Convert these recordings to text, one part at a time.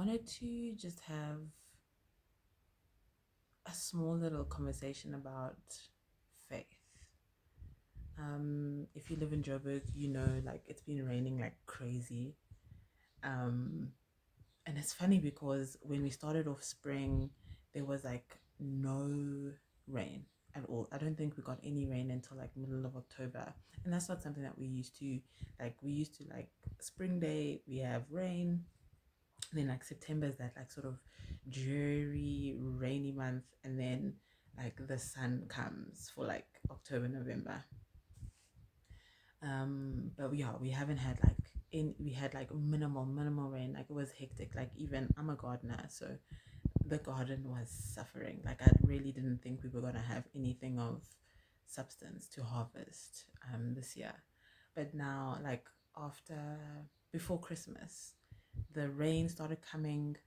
wanted to just have a small little conversation about faith. If you live in Joburg, you know, like it's been raining like crazy. Um, and it's funny because when we started off spring, there was like no rain at all. I don't think we got any rain until like middle of October, and that's not something that we used to like. We used to like spring day, we have rain. And then like September is that like sort of dreary, rainy month, and then like the sun comes for like October, November. But yeah, we haven't had like we had like minimal rain. Like it was hectic. Like even I'm a gardener, so the garden was suffering. Like I really didn't think we were gonna have anything of substance to harvest this year. But now like after before Christmas, the rain started coming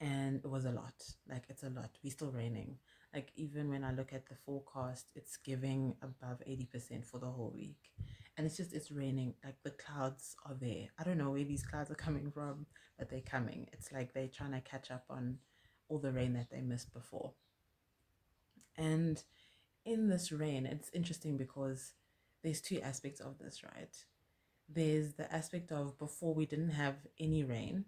and it was a lot. Like it's a lot. We're still raining. Like even when I look at the forecast, it's giving above 80% for the whole week. And it's raining. Like the clouds are there. I don't know where these clouds are coming from, but they're coming. It's like they're trying to catch up on all the rain that they missed before. And in this rain, it's interesting because there's two aspects of this, right? There's the aspect of before we didn't have any rain,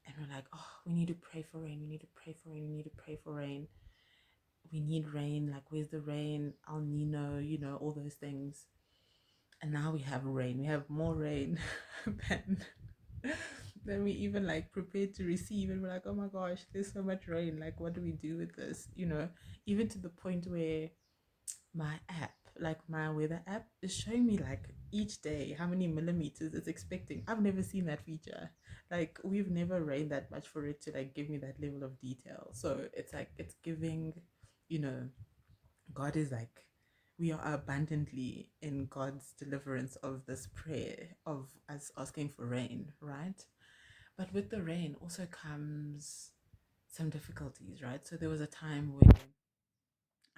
and we're like, oh, we need to pray for rain. We need to pray for rain. We need to pray for rain. We need rain. Like, where's the rain? El Nino, you know, all those things. And now we have rain. We have more rain than than we even like prepared to receive. And we're like, oh my gosh, there's so much rain. Like, what do we do with this? You know, even to the point where my app, like my weather app, is showing me like each day how many millimeters it's expecting. I've never seen that feature. Like we've never rained that much for it to like give me that level of detail. So it's like it's giving, you know, God is like we are abundantly in God's deliverance of this prayer of us asking for rain, right? But with the rain also comes some difficulties, right? So there was a time where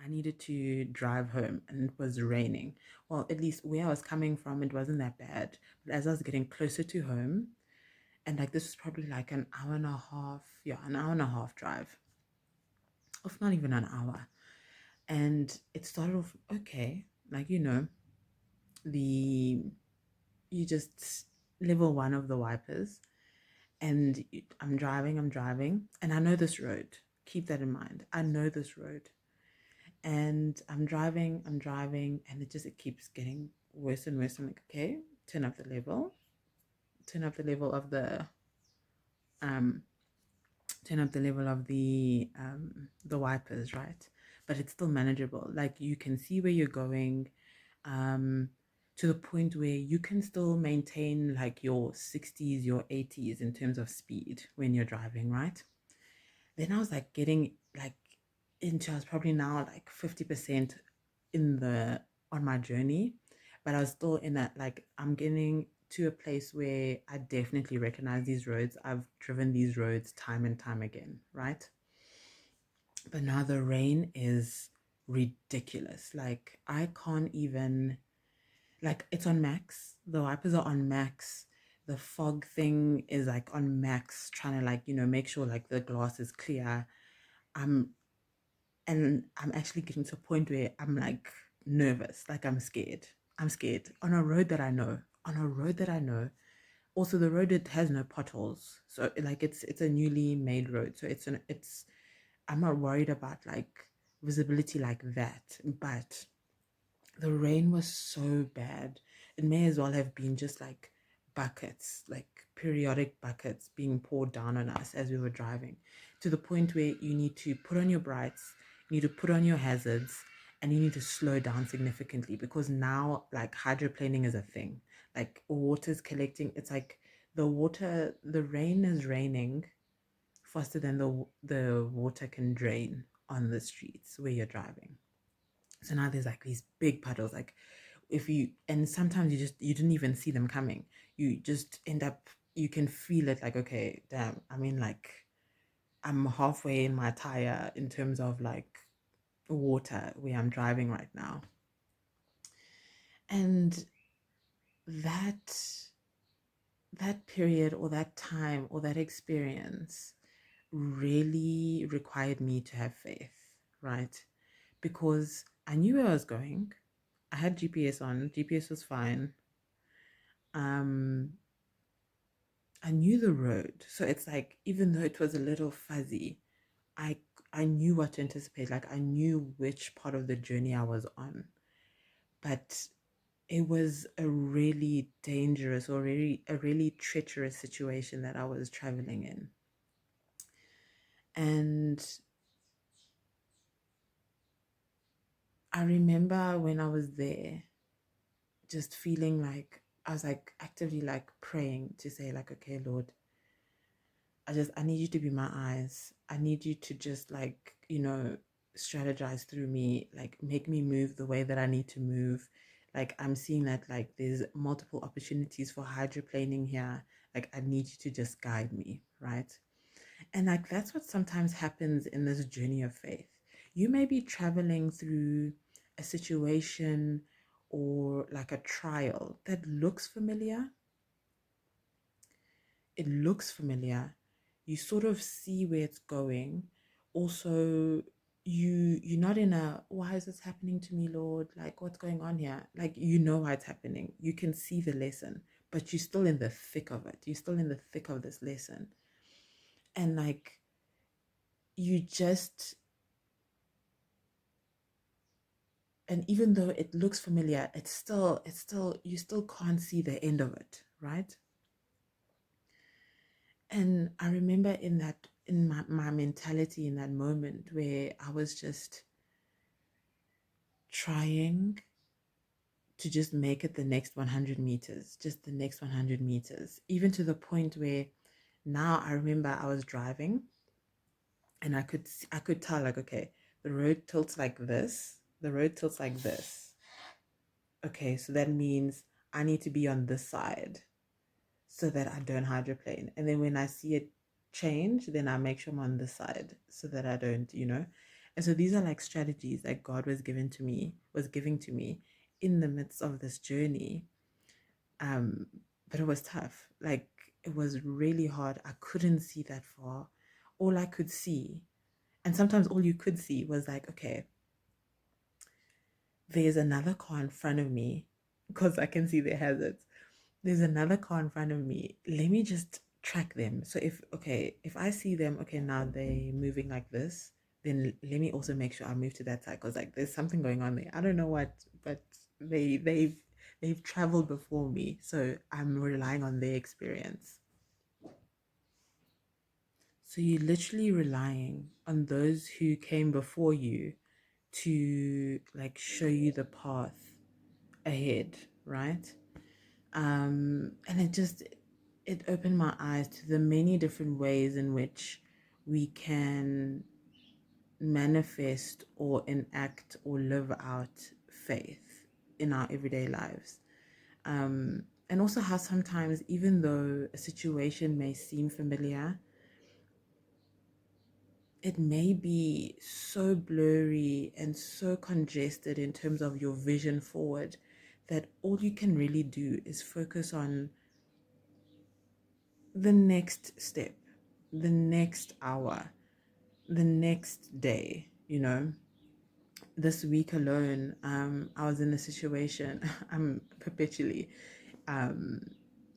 I needed to drive home and it was raining. Well, at least where I was coming from, it wasn't that bad. But as I was getting closer to home, and like this was probably like an hour and a half, yeah, an hour and a half drive, if not even an hour. And it started off okay, like the you just level one of the wipers, and I'm driving, and I know this road. Keep that in mind. I know this road, and I'm driving, and it keeps getting worse and worse. I'm like, okay, turn up the level, turn up the level of um, turn up the level of the wipers, right? But it's still manageable. Like you can see where you're going, um, to the point where you can still maintain like your 60s, your 80s in terms of speed when you're driving, right? Then I was like getting like into I was probably now like 50% in the on my journey, but I was still in that like I'm getting to a place where I definitely recognize these roads. I've driven these roads time and time again, right? But now the rain is ridiculous. Like I can't even like it's on max. The wipers are on max. The fog thing is like on max, trying to like, make sure like the glass is clear. I'm and I'm actually getting to a point where I'm like nervous, like I'm scared. I'm scared on a road that I know. On a road that I know. Also, the road it has no potholes, so like it's a newly made road, so it's I'm not worried about like visibility like that. But the rain was so bad. It may as well have been just like buckets, like periodic buckets being poured down on us as we were driving, to the point where you need to put on your brights, you need to put on your hazards, and you need to slow down significantly because now, like, hydroplaning is a thing. Like, water's collecting. It's like the rain is raining faster than the water can drain on the streets where you're driving. So now there's like these big puddles, like if you and sometimes you didn't even see them coming. You just end up you can feel it like, okay, damn, I mean like I'm halfway in my tire in terms of like water where I'm driving right now. And that that period or that time or that experience really required me to have faith, right? Because I knew where I was going. I had GPS on, GPS was fine. Um, I knew the road. So it's like, even though it was a little fuzzy, I I knew what to anticipate. Like I knew which part of the journey I was on. But it was a really dangerous or really treacherous situation that I was traveling in. And I remember when I was there, just feeling like I was like actively like praying to say, like, okay, Lord, I need you to be my eyes. I need you to just like, strategize through me, like make me move the way that I need to move. Like I'm seeing that like there's multiple opportunities for hydroplaning here. Like I need you to just guide me, right? And like that's what sometimes happens in this journey of faith. You may be traveling through a situation or like a trial that looks familiar. It looks familiar. You sort of see where it's going. Also, you're not in a why is this happening to me, Lord? Like what's going on here? Like you know why it's happening. You can see the lesson, but you're still in the thick of it. You're still in the thick of this lesson. And like you just and even though it looks familiar, it's still you still can't see the end of it, right? And I remember in my mentality in that moment where I was just trying to just make it the next 100 meters, just the next 100 meters, even to the point where now I remember I was driving and I could tell like, okay, the road tilts like this, the road tilts like this. Okay, so that means I need to be on this side so that I don't hydroplane. And then when I see it change, then I make sure I'm on this side so that I don't. And so these are like strategies that God was giving to me in the midst of this journey. But it was tough. Like it was really hard. I couldn't see that far. All I could see, and sometimes all you could see was like, okay, there's another car in front of me because I can see the hazards. There's another car in front of me. Let me just track them. So if I see them, okay, now they're moving like this, then let me also make sure I move to that side because like there's something going on there. I don't know what, but they've traveled before me, so I'm relying on their experience. So you're literally relying on those who came before you to like show you the path ahead, right? And it opened my eyes to the many different ways in which we can manifest or enact or live out faith in our everyday lives. And also how sometimes, even though a situation may seem familiar, it may be so blurry and so congested in terms of your vision forward that all you can really do is focus on the next step, the next hour, the next day. This week alone, I was in a situation. I'm perpetually, um,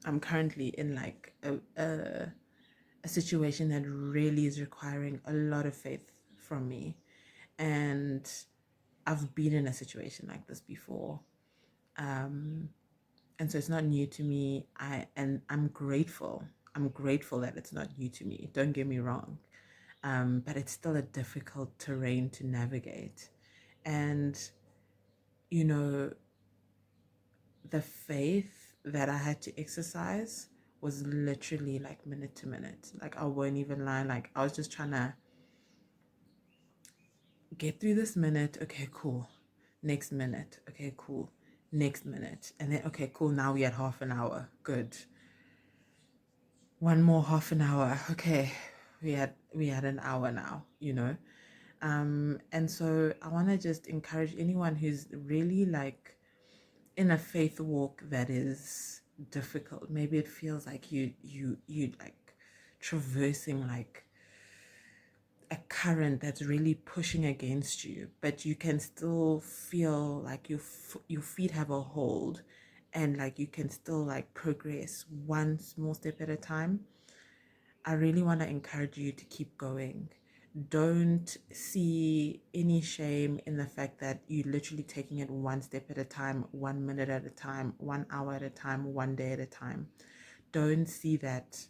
I'm currently in like a situation that really is requiring a lot of faith from me, and I've been in a situation like this before. Um, and so it's not new to me. I'm grateful. I'm grateful that it's not new to me. Don't get me wrong. But it's still a difficult terrain to navigate. And you know, the faith that I had to exercise was literally like minute to minute. Like I won't even lie. Like I was just trying to get through this minute. Okay, cool. Next minute. Okay, cool. Next minute. And then okay, cool. Now we at half an hour. Good. One more half an hour. Okay, we had an hour now. And so I want to just encourage anyone who's really like in a faith walk that is difficult. Maybe it feels like you like traversing like a current that's really pushing against you, but you can still feel like your feet have a hold, and like you can still like progress one small step at a time. I really want to encourage you to keep going. Don't see any shame in the fact that you're literally taking it one step at a time, 1 minute at a time, 1 hour at a time, 1 day at a time. Don't see that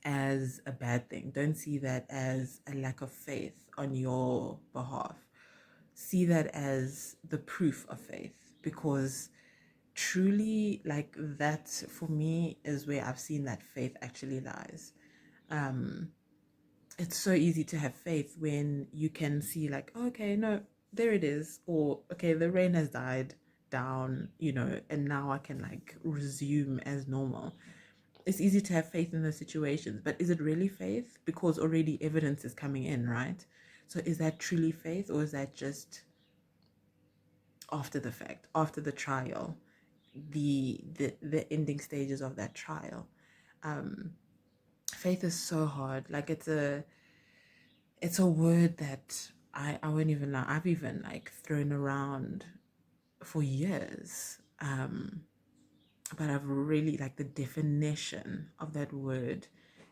as a bad thing. Don't see that as a lack of faith on your behalf. See that as the proof of faith, because truly, like, that for me is where I've seen that faith actually lies. It's so easy to have faith when you can see, like, oh, okay, no, there it is, or okay, the rain has died down, and now I can like resume as normal. It's easy to have faith in those situations, but is it really faith? Because already evidence is coming in, right? So is that truly faith, or is that just after the fact, after the trial, the ending stages of that trial? Faith is so hard. Like, it's a word that I won't even know. I've even like thrown around for years. But I've really, like, the definition of that word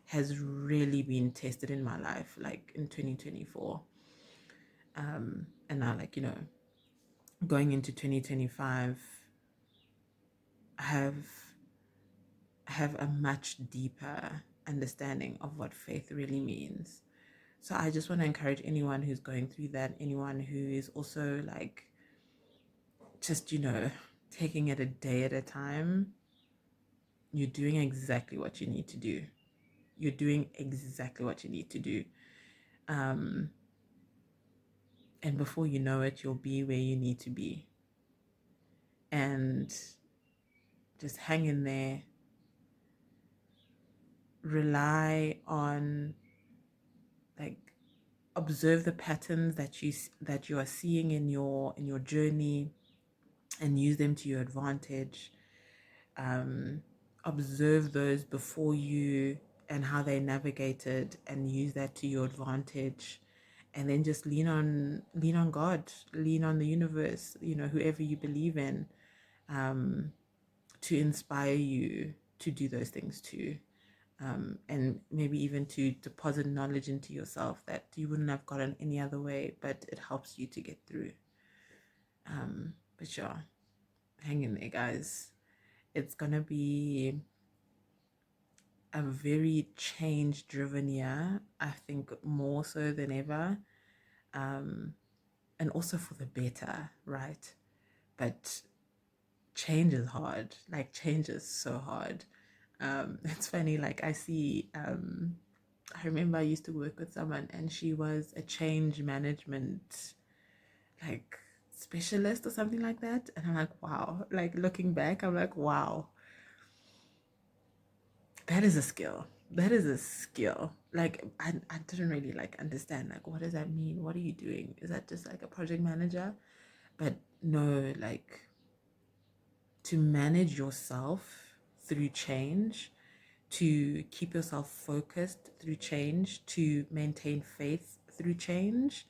has really been tested in my life, like in 2024. And now, like, going into 2025, I have a much deeper understanding of what faith really means. So I just want to encourage anyone who's going through that, anyone who is also like just, taking it a day at a time. You're doing exactly what you need to do. You're doing exactly what you need to do. And before you know it, you'll be where you need to be. And just hang in there. Rely on, like, observe the patterns that you are seeing in your journey, and use them to your advantage. Observe those before you and how they navigated, and use that to your advantage. And then just lean on God, lean on the universe, whoever you believe in, to inspire you to do those things too. And maybe even to deposit knowledge into yourself that you wouldn't have gotten any other way, but it helps you to get through. But yeah, hang in there, guys. It's gonna be a very change driven year, I think, more so than ever. And also for the better, right? But change is hard. Like, change is so hard. It's funny, like, I remember I used to work with someone, and she was a change management, like, specialist or something like that. And I'm like, wow. Like, looking back, I'm like, wow, that is a skill. That is a skill. Like, I didn't really like understand, like, what does that mean? What are you doing? Is that just like a project manager? But no, like, to manage yourself through change, to keep yourself focused through change, to maintain faith through change.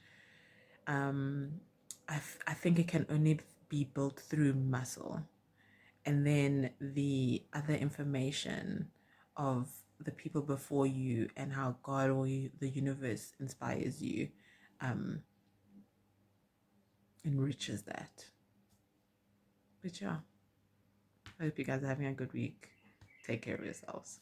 I think it can only be built through muscle. And then the other information of the people before you, and how God or the universe inspires you, enriches that. But yeah, I hope you guys are having a good week. Take care of yourselves.